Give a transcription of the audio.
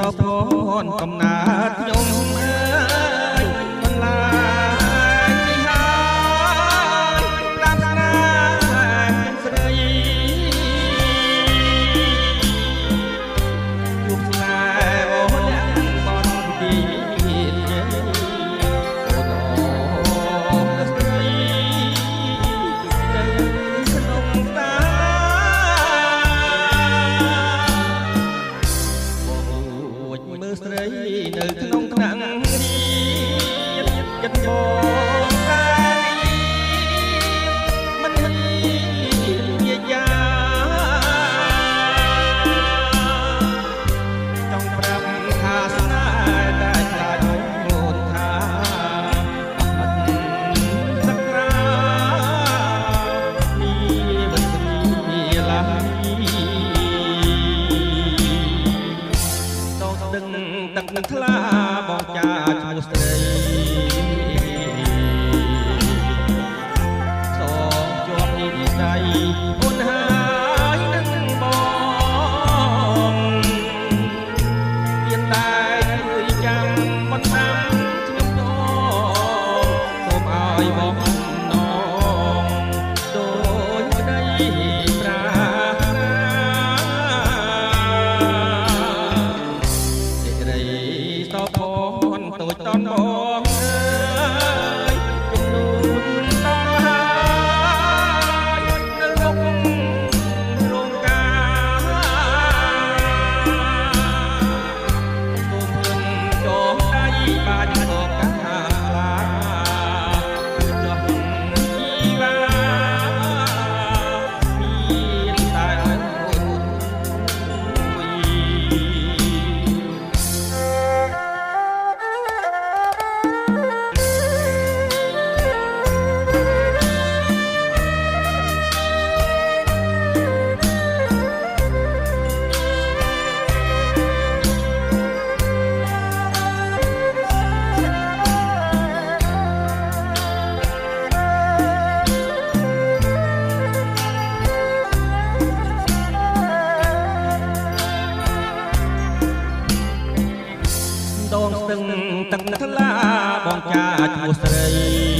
សោភ័ណ្ឌកំណើតខ្ញុំអើយបន្លាយហើយតាមស្នាស្រីជួបស្នេហ៍អូនអ្នកបនទីអូនអូនស្រីនៅក្នុងតាមើលស្រីនៅក្នុងថ្នាក់រៀនចិត្តបងកាមិនមានយាចង់ប្រាប់ថាស្នេហ៍តែខ្លាចអូនថាអត់សក្រានេះមិនពីឡើយដឹងទឹកនឹងថ្លាបងចាឈ្មោះស្រីសូមជាប់និស័យអូនហើយនឹងបងមានតែជួយចាំបន្តាំខ្ញុំដងសូមឲ្យបងនងដូចក្តីប្រាថ្នាសោភ័ណ្ឌតូចតនបងអើយជំនួនតហើយនៅមុខរោងការសូមព្រមចងដៃបាច់បកកាឡាចុះជីវ៉ាមានតែអូនដងស្ទឹងទឹកថ្លាបងចាឈ្មោះស្រី